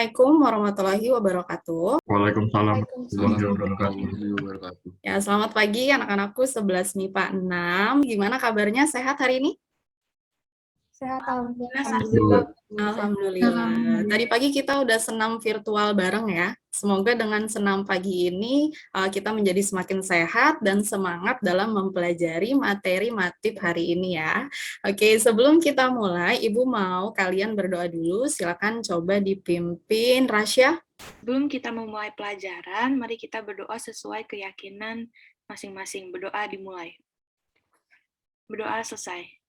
Assalamualaikum warahmatullahi wabarakatuh. Waalaikumsalam warahmatullahi wabarakatuh. Warahmatullahi wabarakatuh. Ya, selamat pagi anak-anakku 11 MIPA 6. Gimana kabarnya? Sehat hari ini? Sehat, alhamdulillah. Alhamdulillah. Tadi pagi kita udah senam virtual bareng ya. Semoga dengan senam pagi ini kita menjadi semakin sehat dan semangat dalam mempelajari materi matip hari ini ya. Oke, sebelum kita mulai, Ibu mau kalian berdoa dulu. Silakan coba dipimpin Rasya. Sebelum kita memulai pelajaran, mari kita berdoa sesuai keyakinan masing-masing. Berdoa dimulai. Berdoa selesai.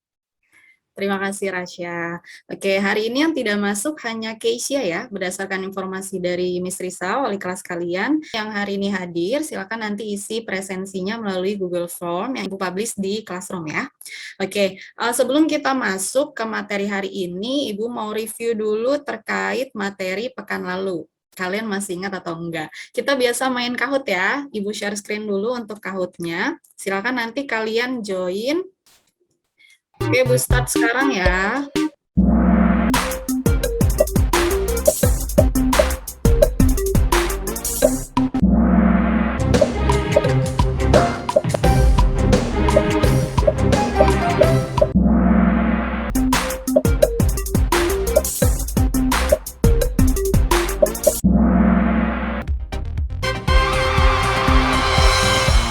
Terima kasih Rasya. Oke, hari ini yang tidak masuk hanya Keisha ya, berdasarkan informasi dari Miss Risa, wali kelas kalian. Yang hari ini hadir, silakan nanti isi presensinya melalui Google Form yang Ibu publish di Classroom ya. Oke, sebelum kita masuk ke materi hari ini, Ibu mau review dulu terkait materi pekan lalu. Kalian masih ingat atau enggak? Kita biasa main Kahoot ya. Ibu share screen dulu untuk Kahoot-nya. Silakan nanti kalian join. Oke, Bu start sekarang ya.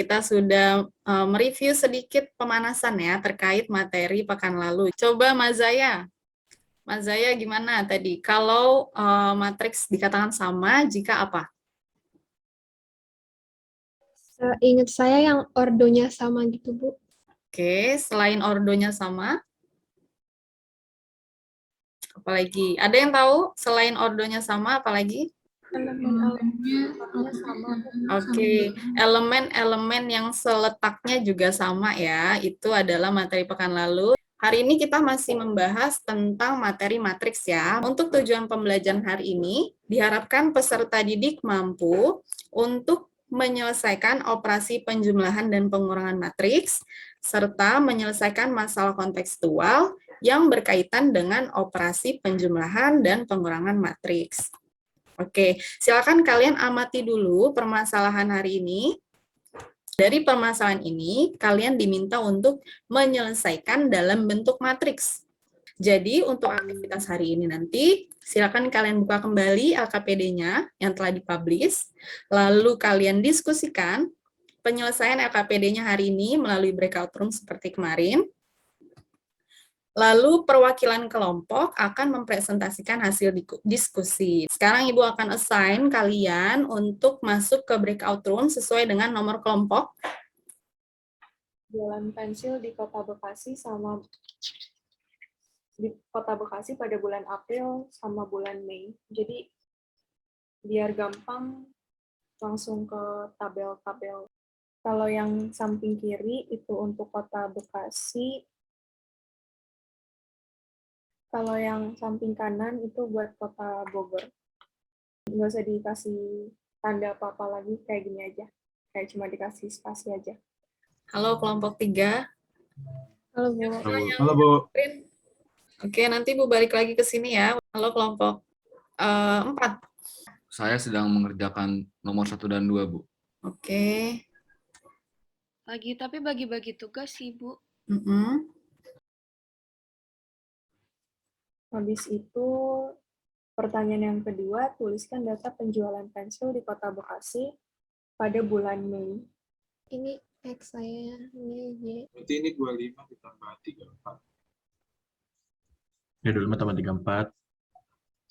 Kita sudah mereview sedikit pemanasan ya terkait materi pekan lalu. Coba Mas Zaya gimana tadi? Kalau matriks dikatakan sama, jika apa? Ingat saya yang ordonya sama gitu, Bu. Oke, selain ordonya sama, apalagi? Ada yang tahu selain ordonya sama, apalagi? Elemen-elemennya sama. Oke, elemen-elemen yang seletaknya juga sama ya, itu adalah materi pekan lalu. Hari ini kita masih membahas tentang materi matriks ya. Untuk tujuan pembelajaran hari ini, diharapkan peserta didik mampu untuk menyelesaikan operasi penjumlahan dan pengurangan matriks, serta menyelesaikan masalah kontekstual yang berkaitan dengan operasi penjumlahan dan pengurangan matriks. Oke, silakan kalian amati dulu permasalahan hari ini. Dari permasalahan ini, kalian diminta untuk menyelesaikan dalam bentuk matriks. Jadi, untuk aktivitas hari ini nanti, silakan kalian buka kembali LKPD-nya yang telah dipublish, lalu kalian diskusikan penyelesaian LKPD-nya hari ini melalui breakout room seperti kemarin. Lalu perwakilan kelompok akan mempresentasikan hasil diskusi. Sekarang Ibu akan assign kalian untuk masuk ke breakout room sesuai dengan nomor kelompok. Jualan pensil di Kota Bekasi pada bulan April sama bulan Mei. Jadi biar gampang langsung ke tabel-tabel. Kalau yang samping kiri itu untuk Kota Bekasi. Kalau yang samping kanan itu buat Kota Bogor. Nggak usah dikasih tanda apa-apa lagi, kayak gini aja. Kayak cuma dikasih spasi aja. Halo kelompok 3. Halo, Bu. Halo, Bu. Oke, nanti Bu balik lagi ke sini ya. Halo kelompok 4. Saya sedang mengerjakan nomor 1 dan 2, Bu. Oke. Tapi bagi-bagi tugas sih, Bu. Habis itu, pertanyaan yang kedua, tuliskan data penjualan pensil di Kota Bekasi pada bulan Mei. Ini X saya, ini Y. Berarti ini 25 ditambah 34. Ya, 25 tambah 34.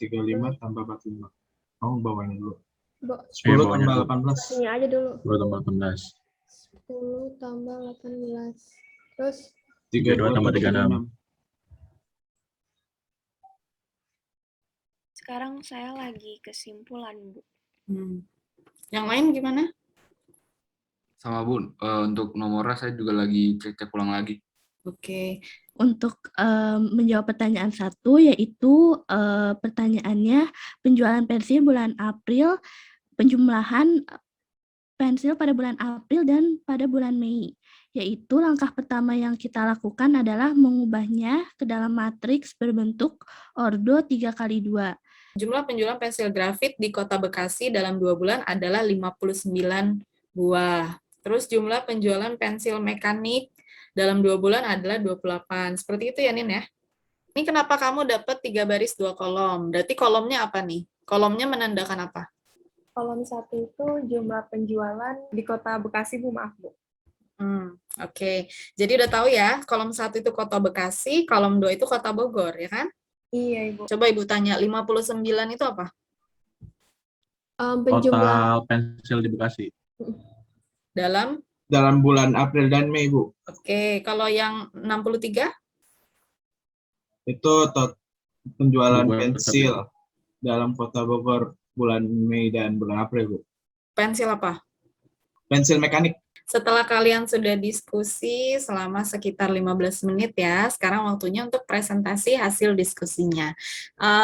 35 tambah 45. Kamu bawain dulu. 10 tambah 18. Ini aja dulu. 10 tambah 18. 10 tambah 18. Terus 32 tambah 36. Sekarang saya lagi kesimpulan, Bu. Yang lain gimana? Sama, Bu. Untuk nomornya saya juga lagi cek ulang lagi. Oke. Untuk menjawab pertanyaan 1, yaitu pertanyaannya penjualan pensil bulan April, penjumlahan pensil pada bulan April dan pada bulan Mei. Yaitu langkah pertama yang kita lakukan adalah mengubahnya ke dalam matriks berbentuk ordo 3x2. Jumlah penjualan pensil grafit di Kota Bekasi dalam 2 bulan adalah 59 buah. Terus jumlah penjualan pensil mekanik dalam 2 bulan adalah 28. Seperti itu ya, Nin ya? Ini kenapa kamu dapat 3 baris 2 kolom? Berarti kolomnya apa nih? Kolomnya menandakan apa? Kolom 1 itu jumlah penjualan di Kota Bekasi, Bu, maaf, Bu. Oke. Jadi udah tahu ya, kolom 1 itu Kota Bekasi, kolom 2 itu Kota Bogor, ya kan? Iya, Ibu. Coba Ibu tanya, 59 itu apa? Penjumlah Total pensil di Bekasi. Dalam? Dalam bulan April dan Mei, Bu. Oke, kalau yang 63? Itu penjualan Bulan pensil dalam Kota Bogor bulan Mei dan bulan April, Bu. Pensil apa? Pensil mekanik. Setelah kalian sudah diskusi selama sekitar 15 menit ya, sekarang waktunya untuk presentasi hasil diskusinya.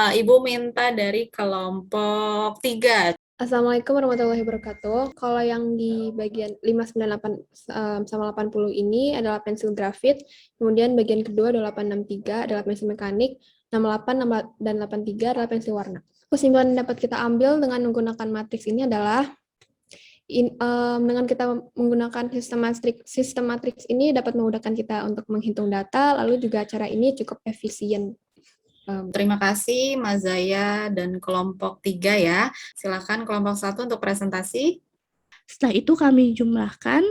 Ibu minta dari kelompok 3. Assalamualaikum warahmatullahi wabarakatuh. Kalau yang di bagian 598 sama 80 ini adalah pensil grafit, kemudian bagian kedua 2863 adalah pensil mekanik, 68 dan 83 adalah pensil warna. Kesimpulan yang dapat kita ambil dengan menggunakan matriks ini adalah dengan kita menggunakan sistem matriks ini dapat memudahkan kita untuk menghitung data, lalu juga cara ini cukup efisien. Terima kasih Mas Zaya dan kelompok 3 ya. Silakan kelompok 1 untuk presentasi. Setelah itu kami jumlahkan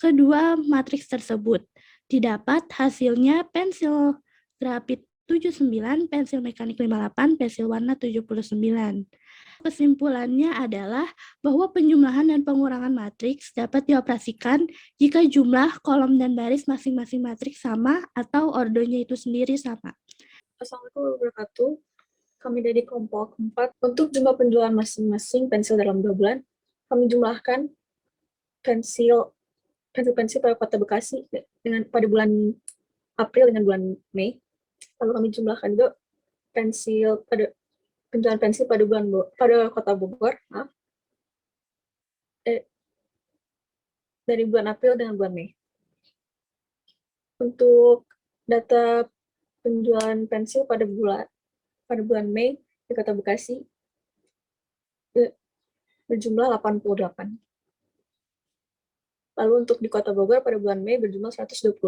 kedua matriks tersebut. Didapat hasilnya pensil grafit 79, pensil mekanik 58, pensil warna 79. Kesimpulannya adalah bahwa penjumlahan dan pengurangan matriks dapat dioperasikan jika jumlah kolom dan baris masing-masing matriks sama atau ordonya itu sendiri sama. Assalamualaikum warahmatullahi wabarakatuh. Kami dari kelompok 4. Untuk jumlah penjualan masing-masing pensil dalam 2 bulan, kami jumlahkan pensil pada Kota Bekasi pada bulan April dengan bulan Mei. Lalu kami jumlahkan juga penjualan pensil pada Kota Bogor, dari bulan April dengan bulan Mei. Untuk data penjualan pensil pada bulan Mei di Kota Bekasi berjumlah 88. Lalu untuk di Kota Bogor pada bulan Mei berjumlah 128.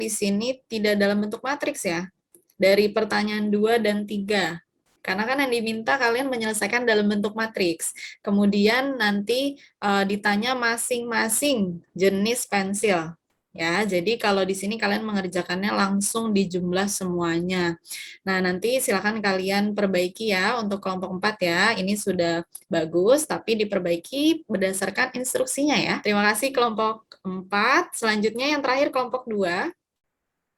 Di sini tidak dalam bentuk matriks ya. Dari pertanyaan 2 dan 3. Karena kan yang diminta kalian menyelesaikan dalam bentuk matriks. Kemudian nanti ditanya masing-masing jenis pensil. Ya, jadi kalau di sini kalian mengerjakannya langsung dijumlah semuanya. Nah, nanti silakan kalian perbaiki ya untuk kelompok 4 ya. Ini sudah bagus, tapi diperbaiki berdasarkan instruksinya ya. Terima kasih kelompok 4. Selanjutnya yang terakhir kelompok 2.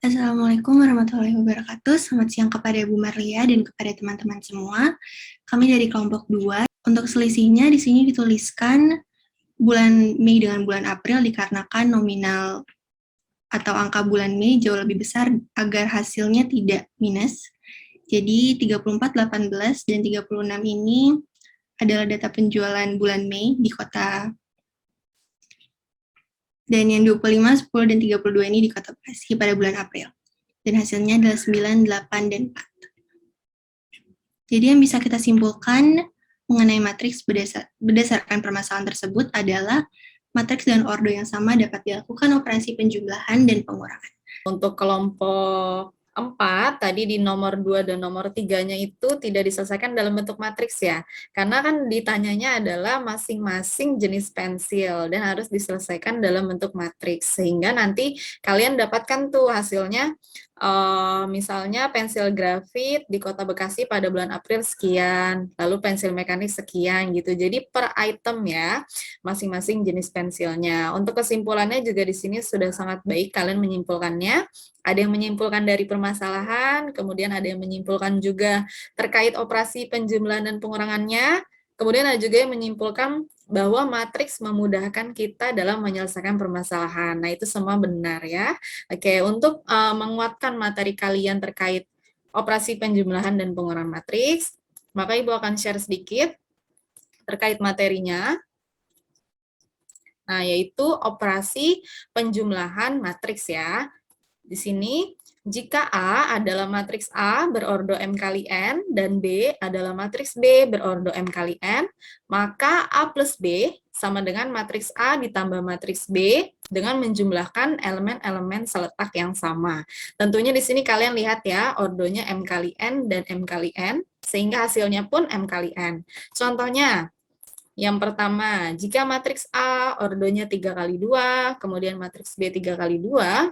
Assalamualaikum warahmatullahi wabarakatuh. Selamat siang kepada Bu Marlia dan kepada teman-teman semua. Kami dari kelompok 2. Untuk selisihnya di sini dituliskan bulan Mei dengan bulan April dikarenakan nominal atau angka bulan Mei jauh lebih besar agar hasilnya tidak minus. Jadi 34, 18, dan 36 ini adalah data penjualan bulan Mei di kota. Dan yang 25, 10, dan 32 ini di Kota Bekasi pada bulan April. Dan hasilnya adalah 9, 8, dan 4. Jadi yang bisa kita simpulkan mengenai matriks berdasarkan permasalahan tersebut adalah matriks dan ordo yang sama dapat dilakukan operasi penjumlahan dan pengurangan. Untuk kelompok 4, tadi di nomor 2 dan nomor 3-nya itu tidak diselesaikan dalam bentuk matriks ya. Karena kan ditanyanya adalah masing-masing jenis pensil dan harus diselesaikan dalam bentuk matriks. Sehingga nanti kalian dapatkan tuh hasilnya, misalnya pensil grafit di Kota Bekasi pada bulan April sekian, lalu pensil mekanik sekian gitu. Jadi per item ya, masing-masing jenis pensilnya. Untuk kesimpulannya juga di sini sudah sangat baik kalian menyimpulkannya. Ada yang menyimpulkan dari permasalahan, kemudian ada yang menyimpulkan juga terkait operasi penjumlahan dan pengurangannya, kemudian ada juga yang menyimpulkan bahwa matriks memudahkan kita dalam menyelesaikan permasalahan. Nah, itu semua benar ya. Oke, untuk menguatkan materi kalian terkait operasi penjumlahan dan pengurangan matriks, maka Ibu akan share sedikit terkait materinya. Nah, yaitu operasi penjumlahan matriks ya. Di sini Jika A adalah matriks A berordo M kali N dan B adalah matriks B berordo M kali N, maka A plus B sama dengan matriks A ditambah matriks B dengan menjumlahkan elemen-elemen seletak yang sama. Tentunya di sini kalian lihat ya, ordonya M kali N dan M kali N, sehingga hasilnya pun M kali N. Contohnya, yang pertama, jika matriks A ordonya 3 kali 2, kemudian matriks B 3 kali 2,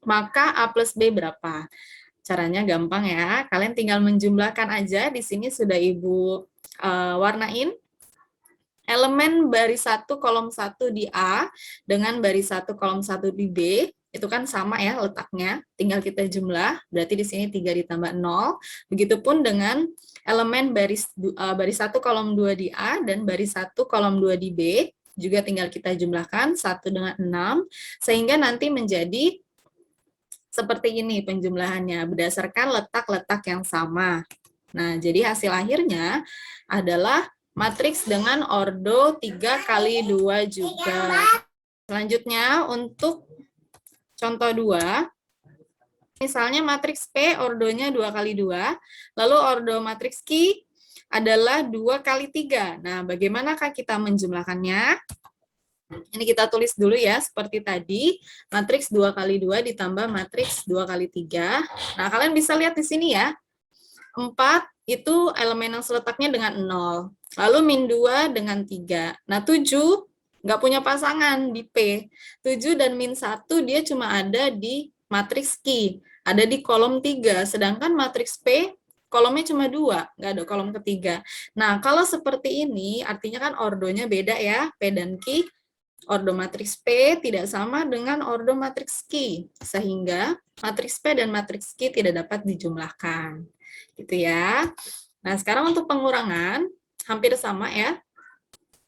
maka A plus B berapa? Caranya gampang ya, kalian tinggal menjumlahkan aja. Di sini sudah Ibu warnain. Elemen baris 1 kolom 1 di A dengan baris 1 kolom 1 di B, itu kan sama ya letaknya, tinggal kita jumlah, berarti di sini 3 ditambah 0. Begitupun dengan elemen baris 1 kolom 2 di A dan baris 1 kolom 2 di B, juga tinggal kita jumlahkan 1 dengan 6, sehingga nanti menjadi seperti ini penjumlahannya, berdasarkan letak-letak yang sama. Nah, jadi hasil akhirnya adalah matriks dengan ordo 3 kali 2 juga. Selanjutnya, untuk contoh 2, misalnya matriks P ordonya 2 kali 2, lalu ordo matriks Q adalah 2 kali 3. Nah, bagaimanakah kita menjumlahkannya? Ini kita tulis dulu ya, seperti tadi, matriks 2 kali 2 ditambah matriks 2 kali 3. Nah, kalian bisa lihat di sini ya, 4 itu elemen yang seletaknya dengan 0. Lalu min 2 dengan 3. Nah, 7 nggak punya pasangan di P. 7 dan min 1 dia cuma ada di matriks Q. Ada di kolom 3. Sedangkan matriks P kolomnya cuma 2. Nggak ada kolom ketiga. Nah, kalau seperti ini, artinya kan ordonya beda ya, P dan Q. Ordo matriks P tidak sama dengan ordo matriks Q. Sehingga matriks P dan matriks Q tidak dapat dijumlahkan. Gitu ya. Nah, sekarang untuk pengurangan, hampir sama ya.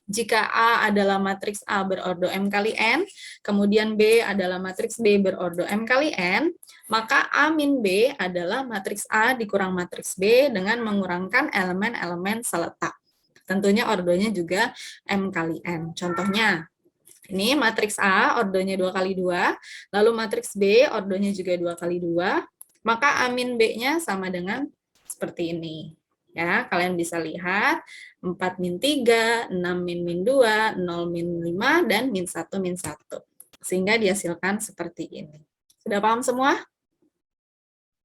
Jika A adalah matriks A berordo M kali N, kemudian B adalah matriks B berordo M kali N, maka A min B adalah matriks A dikurang matriks B dengan mengurangkan elemen-elemen seletak. Tentunya ordonya juga M kali N. Contohnya, ini matriks A ordonya 2 kali 2, lalu matriks B ordonya juga 2 kali 2, maka A min B-nya sama dengan seperti ini. Ya, kalian bisa lihat 4 min 3, 6 min 2, 0 min 5, dan min 1 min 1. Sehingga dihasilkan seperti ini. Sudah paham semua?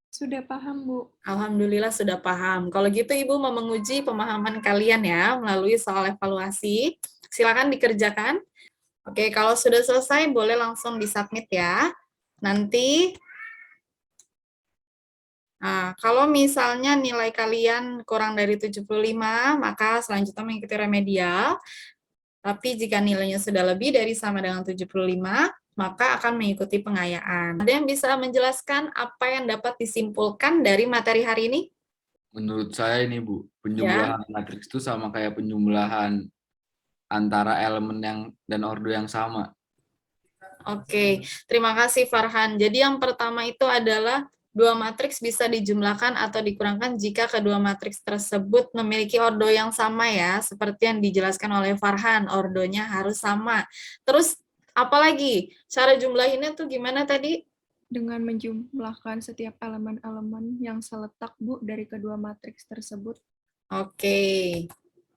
Sudah paham, Bu. Alhamdulillah sudah paham. Kalau gitu Ibu mau menguji pemahaman kalian ya melalui soal evaluasi. Silakan dikerjakan. Oke, kalau sudah selesai boleh langsung disubmit ya. Nanti kalau misalnya nilai kalian kurang dari 75, maka selanjutnya mengikuti remedial. Tapi jika nilainya sudah lebih dari sama dengan 75, maka akan mengikuti pengayaan. Ada yang bisa menjelaskan apa yang dapat disimpulkan dari materi hari ini? Menurut saya ini Bu, penjumlahan matriks itu sama kayak penjumlahan antara elemen yang dan ordo yang sama. Oke, terima kasih Farhan. Jadi yang pertama itu adalah dua matriks bisa dijumlahkan atau dikurangkan jika kedua matriks tersebut memiliki ordo yang sama ya, seperti yang dijelaskan oleh Farhan, ordonya harus sama. Terus apalagi cara jumlahinnya tuh gimana tadi? Dengan menjumlahkan setiap elemen-elemen yang seletak, Bu, dari kedua matriks tersebut. Oke.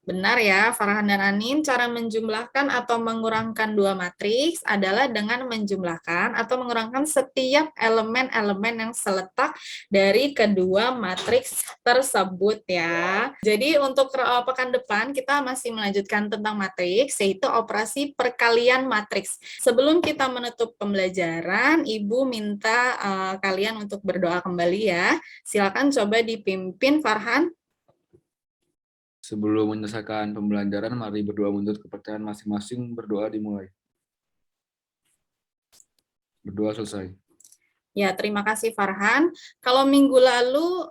Benar ya, Farhan dan Anin, cara menjumlahkan atau mengurangkan dua matriks adalah dengan menjumlahkan atau mengurangkan setiap elemen-elemen yang seletak dari kedua matriks tersebut ya. Jadi untuk pekan depan kita masih melanjutkan tentang matriks, yaitu operasi perkalian matriks. Sebelum kita menutup pembelajaran, Ibu minta kalian untuk berdoa kembali ya. Silakan coba dipimpin Farhan. Sebelum menyelesaikan pembelajaran, mari berdoa menurut kepercayaan masing-masing. Berdoa dimulai. Berdoa selesai. Ya, terima kasih Farhan. Kalau minggu lalu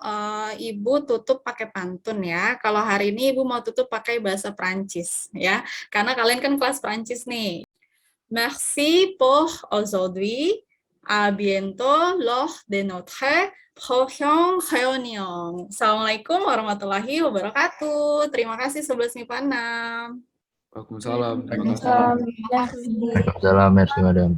Ibu tutup pakai pantun ya. Kalau hari ini Ibu mau tutup pakai bahasa Prancis ya. Karena kalian kan kelas Prancis nih. Merci pour aujourd'hui. À bientôt lors de notre prochaine réunion. Assalamualaikum warahmatullahi wabarakatuh. Terima kasih 11 MIPA 6. Waalaikumsalam. Terima kasih. Waalaikumsalam. Salam, merci madam.